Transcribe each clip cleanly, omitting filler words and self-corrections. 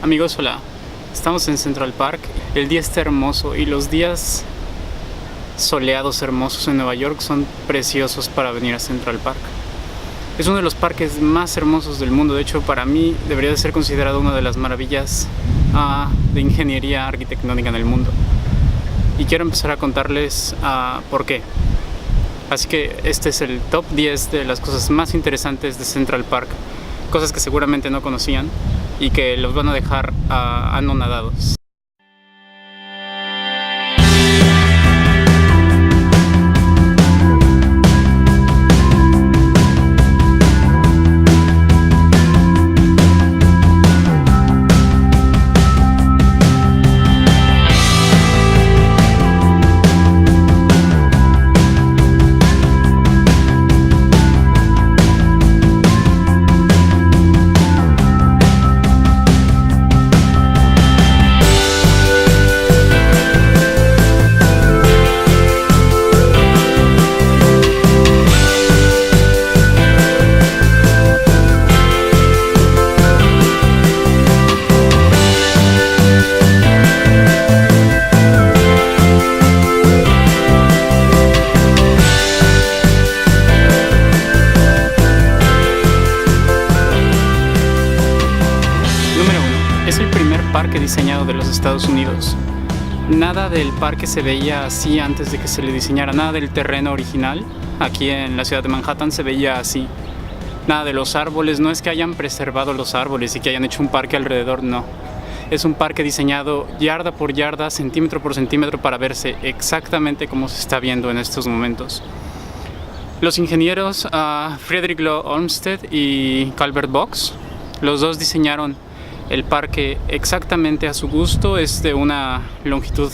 Amigos, hola. Estamos en Central Park. El día está hermoso y los días soleados hermosos en Nueva York son preciosos para venir a Central Park. Es uno de los parques más hermosos del mundo. De hecho, para mí debería de ser considerado una de las maravillas de ingeniería arquitectónica en el mundo. Y quiero empezar a contarles por qué. Así que este es el top 10 de las cosas más interesantes de Central Park. Cosas que seguramente no conocían y que los van a dejar anonadados. Es el primer parque diseñado de los Estados Unidos. Nada del parque se veía así antes de que se le diseñara. Nada del terreno original, aquí en la ciudad de Manhattan, se veía así. Nada de los árboles, no es que hayan preservado los árboles y que hayan hecho un parque alrededor, no. Es un parque diseñado yarda por yarda, centímetro por centímetro, para verse exactamente como se está viendo en estos momentos. Los ingenieros Frederick Law Olmsted y Calvert Vaux, los dos diseñaron el parque exactamente a su gusto. Es de una longitud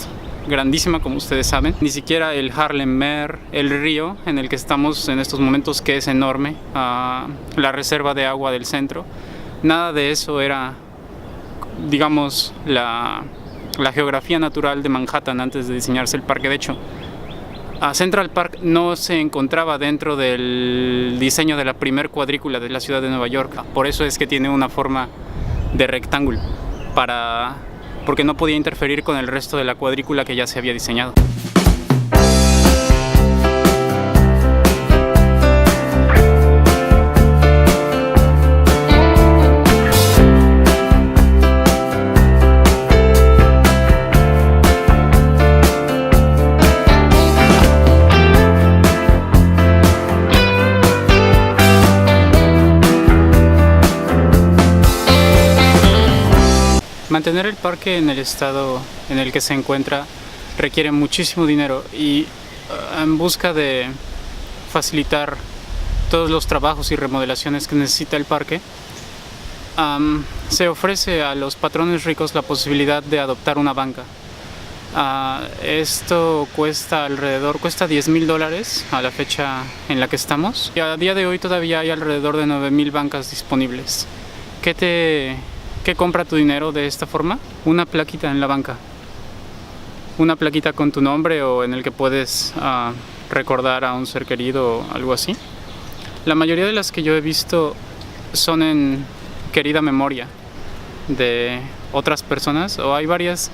grandísima, como ustedes saben. Ni siquiera el Harlem Meer, el río en el que estamos en estos momentos, que es enorme, la reserva de agua del centro, nada de eso era, digamos, la geografía natural de Manhattan antes de diseñarse el parque. De hecho, Central Park no se encontraba dentro del diseño de la primer cuadrícula de la ciudad de Nueva York. Por eso es que tiene una forma de rectángulo, porque no podía interferir con el resto de la cuadrícula que ya se había diseñado. Mantener el parque en el estado en el que se encuentra requiere muchísimo dinero, y en busca de facilitar todos los trabajos y remodelaciones que necesita el parque, se ofrece a los patrones ricos la posibilidad de adoptar una banca. Esto cuesta $10,000 a la fecha en la que estamos, y a día de hoy todavía hay alrededor de 9,000 bancas disponibles. ¿Qué compra tu dinero de esta forma? Una plaquita en la banca. Una plaquita con tu nombre, o en el que puedes recordar a un ser querido o algo así. La mayoría de las que yo he visto son en querida memoria de otras personas, o hay varias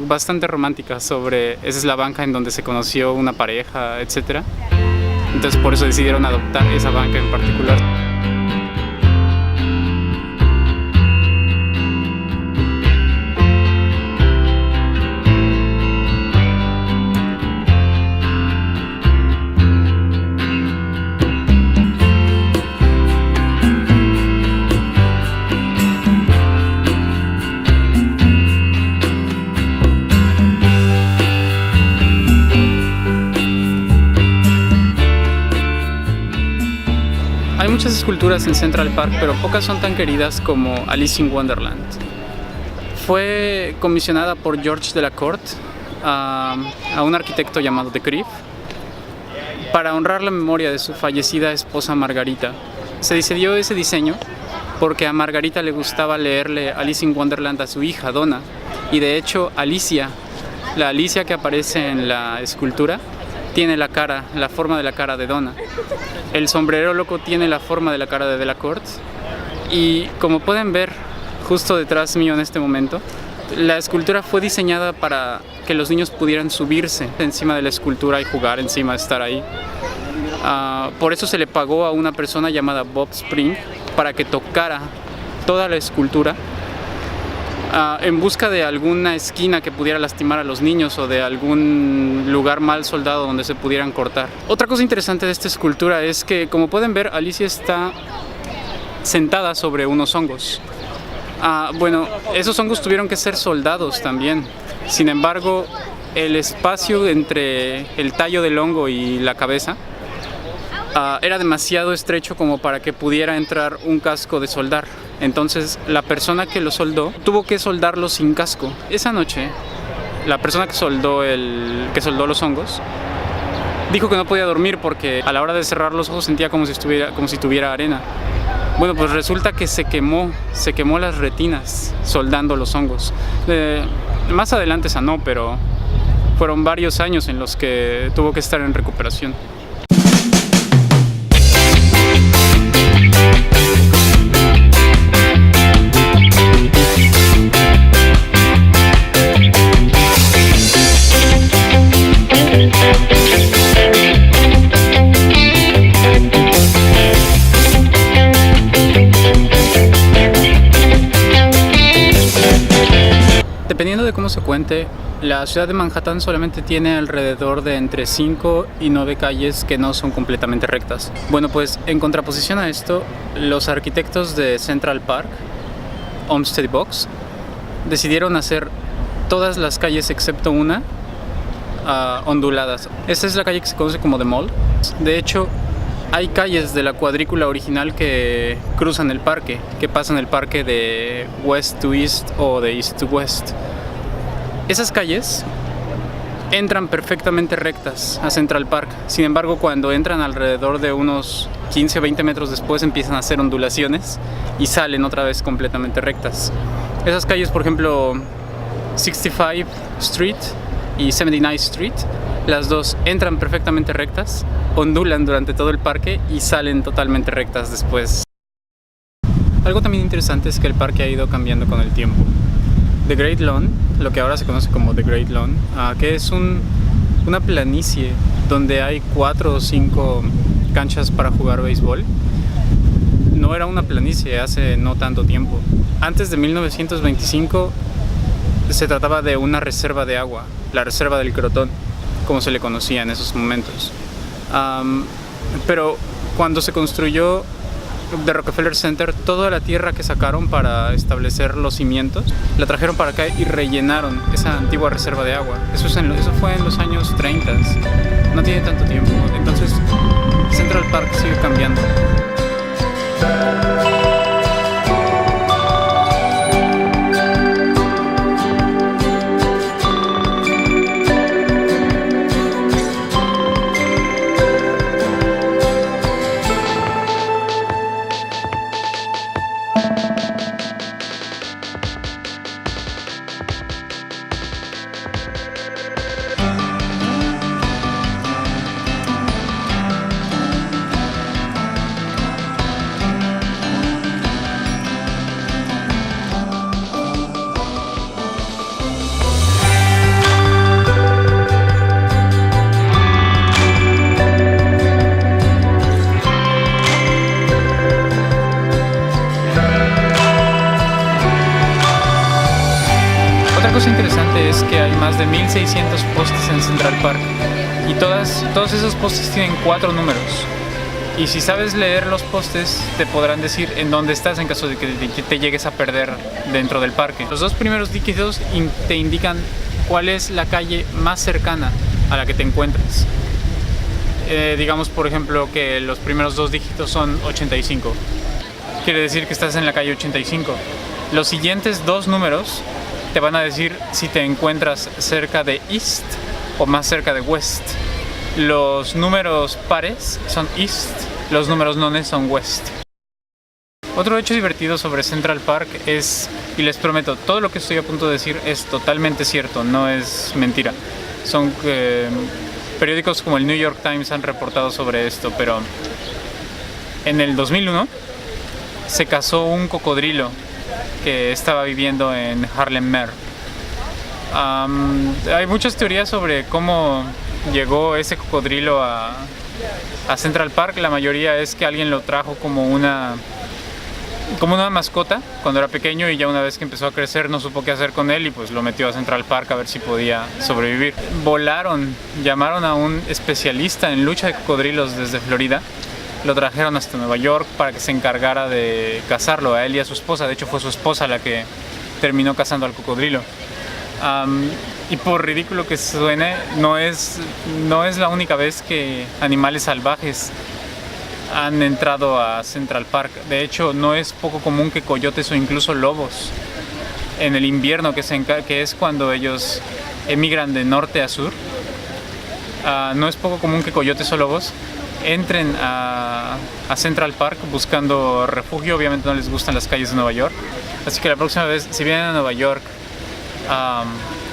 bastante románticas sobre esa es la banca en donde se conoció una pareja, etc. Entonces por eso decidieron adoptar esa banca en particular. Hay muchas esculturas en Central Park, pero pocas son tan queridas como Alice in Wonderland. Fue comisionada por George Delacorte a un arquitecto llamado de Grief para honrar la memoria de su fallecida esposa Margarita. Se decidió ese diseño porque a Margarita le gustaba leerle Alice in Wonderland a su hija Donna, y de hecho Alicia, la Alicia que aparece en la escultura, tiene la forma de la cara de Donna. El sombrero loco tiene la forma de la cara de Delacorte, y como pueden ver, justo detrás mío en este momento. La escultura fue diseñada para que los niños pudieran subirse encima de la escultura y jugar encima, estar ahí. Por eso se le pagó a una persona llamada Bob Spring para que tocara toda la escultura en busca de alguna esquina que pudiera lastimar a los niños o de algún lugar mal soldado donde se pudieran cortar. Otra cosa interesante de esta escultura es que, como pueden ver, Alicia está sentada sobre unos hongos. Bueno, esos hongos tuvieron que ser soldados también. Sin embargo, el espacio entre el tallo del hongo y la cabeza era demasiado estrecho como para que pudiera entrar un casco de soldar. Entonces, la persona que lo soldó tuvo que soldarlo sin casco. Esa noche, la persona que soldó los hongos dijo que no podía dormir porque a la hora de cerrar los ojos sentía como si tuviera arena. Bueno, pues resulta que se quemó las retinas soldando los hongos. Más adelante sanó, pero fueron varios años en los que tuvo que estar en recuperación. Dependiendo de cómo se cuente, la ciudad de Manhattan solamente tiene alrededor de entre 5 y 9 calles que no son completamente rectas. Bueno, pues en contraposición a esto, los arquitectos de Central Park, Olmsted Box, decidieron hacer todas las calles excepto una onduladas. Esta es la calle que se conoce como The Mall. De hecho, hay calles de la cuadrícula original que cruzan el parque, que pasan el parque de west to east o de east to west. Esas calles entran perfectamente rectas a Central Park. Sin embargo, cuando entran alrededor de unos 15 o 20 metros después, empiezan a hacer ondulaciones y salen otra vez completamente rectas. Esas calles, por ejemplo, 65 Street y 79 Street, las dos entran perfectamente rectas, ondulan durante todo el parque y salen totalmente rectas después. Algo también interesante es que el parque ha ido cambiando con el tiempo. The Great Lawn, lo que ahora se conoce como The Great Lawn, que es una planicie donde hay 4 o 5 canchas para jugar béisbol, no era una planicie hace no tanto tiempo. Antes de 1925 se trataba de una reserva de agua, la reserva del Crotón, como se le conocía en esos momentos. Pero cuando se construyó The Rockefeller Center, toda la tierra que sacaron para establecer los cimientos la trajeron para acá y rellenaron esa antigua reserva de agua. Eso fue en los años 30, no tiene tanto tiempo. Entonces Central Park sigue cambiando. Otra cosa interesante es que hay más de 1600 postes en Central Park y todos esos postes tienen 4 números. Y si sabes leer los postes, te podrán decir en dónde estás en caso de que te llegues a perder dentro del parque. Los 2 primeros dígitos te indican cuál es la calle más cercana a la que te encuentras. Digamos, por ejemplo, que los primeros 2 dígitos son 85. Quiere decir que estás en la calle 85. Los siguientes 2 números te van a decir si te encuentras cerca de East o más cerca de West. Los números pares son East, los números nones son West. Otro hecho divertido sobre Central Park es, y les prometo, todo lo que estoy a punto de decir es totalmente cierto, no es mentira. Periódicos como el New York Times han reportado sobre esto, pero en el 2001 se cazó un cocodrilo que estaba viviendo en Haarlemmer. Hay muchas teorías sobre cómo llegó ese cocodrilo a Central Park. La mayoría es que alguien lo trajo como una mascota cuando era pequeño, y ya una vez que empezó a crecer no supo qué hacer con él y pues lo metió a Central Park a ver si podía sobrevivir. Llamaron a un especialista en lucha de cocodrilos desde Florida, lo trajeron hasta Nueva York para que se encargara de cazarlo, a él y a su esposa. De hecho fue su esposa la que terminó cazando al cocodrilo. Y por ridículo que suene, no es la única vez que animales salvajes han entrado a Central Park. De hecho, no es poco común que coyotes o incluso lobos en el invierno, que es cuando ellos emigran de norte a sur, no es poco común que coyotes o lobos entren a Central Park buscando refugio. Obviamente no les gustan las calles de Nueva York, así que la próxima vez, si vienen a Nueva York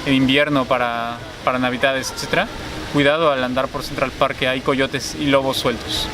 en invierno para navidades, etc., cuidado al andar por Central Park, que hay coyotes y lobos sueltos.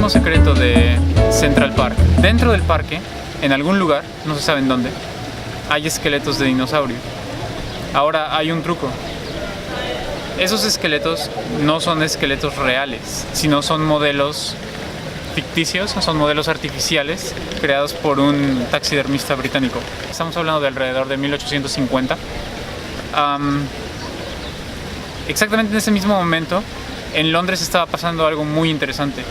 Secreto de Central Park. Dentro del parque, en algún lugar, no se sabe en dónde, hay esqueletos de dinosaurio. Ahora hay un truco. Esos esqueletos no son esqueletos reales, sino son modelos ficticios, son modelos artificiales creados por un taxidermista británico. Estamos hablando de alrededor de 1850. Exactamente en ese mismo momento, en Londres estaba pasando algo muy interesante.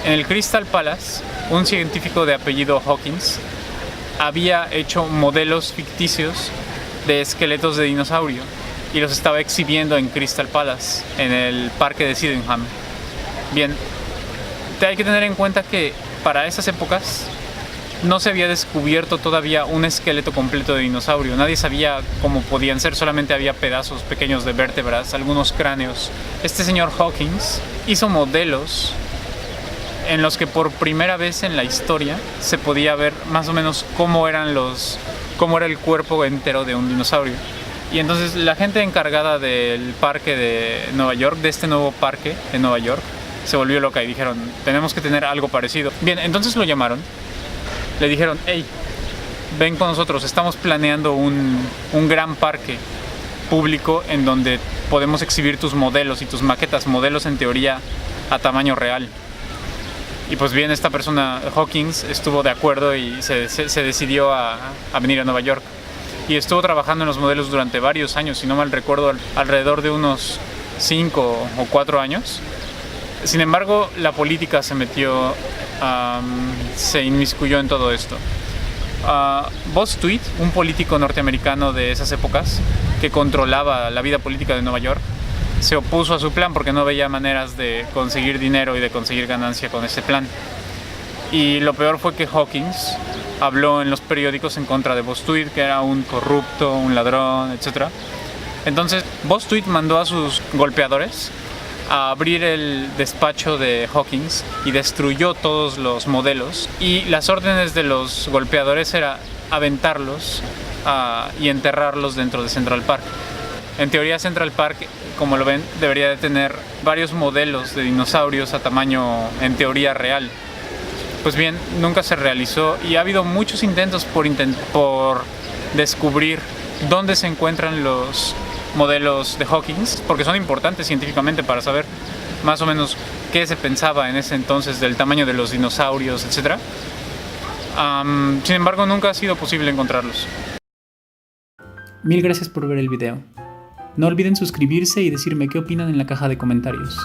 En el Crystal Palace, un científico de apellido Hawkins había hecho modelos ficticios de esqueletos de dinosaurio y los estaba exhibiendo en Crystal Palace, en el parque de Sydenham. Bien, hay que tener en cuenta que para esas épocas no se había descubierto todavía un esqueleto completo de dinosaurio. Nadie sabía cómo podían ser, solamente había pedazos pequeños de vértebras, algunos cráneos. Este señor Hawkins hizo modelos en los que por primera vez en la historia se podía ver más o menos cómo era el cuerpo entero de un dinosaurio. Y entonces la gente encargada del parque de Nueva York, de este nuevo parque de Nueva York, se volvió loca y dijeron, tenemos que tener algo parecido. Bien, entonces lo llamaron, le dijeron, hey, ven con nosotros, estamos planeando un gran parque público en donde podemos exhibir tus modelos y tus maquetas, modelos en teoría a tamaño real. Y pues bien, esta persona, Hawkins, estuvo de acuerdo y se decidió a venir a Nueva York. Y estuvo trabajando en los modelos durante varios años, si no mal recuerdo, alrededor de unos 5 o 4 años. Sin embargo, la política se inmiscuyó en todo esto. Boss Tweed, un político norteamericano de esas épocas que controlaba la vida política de Nueva York, se opuso a su plan porque no veía maneras de conseguir dinero y de conseguir ganancia con ese plan. Y lo peor fue que Hawkins habló en los periódicos en contra de Boss Tweed, que era un corrupto, un ladrón, etc. Entonces Boss Tweed mandó a sus golpeadores a abrir el despacho de Hawkins y destruyó todos los modelos, y las órdenes de los golpeadores era aventarlos y enterrarlos dentro de Central Park. En teoría Central Park, como lo ven, debería de tener varios modelos de dinosaurios a tamaño en teoría real. Pues bien, nunca se realizó y ha habido muchos intentos por descubrir dónde se encuentran los modelos de Hawkins, porque son importantes científicamente para saber más o menos qué se pensaba en ese entonces del tamaño de los dinosaurios, etc. Sin embargo, nunca ha sido posible encontrarlos. Mil gracias por ver el video. No olviden suscribirse y decirme qué opinan en la caja de comentarios.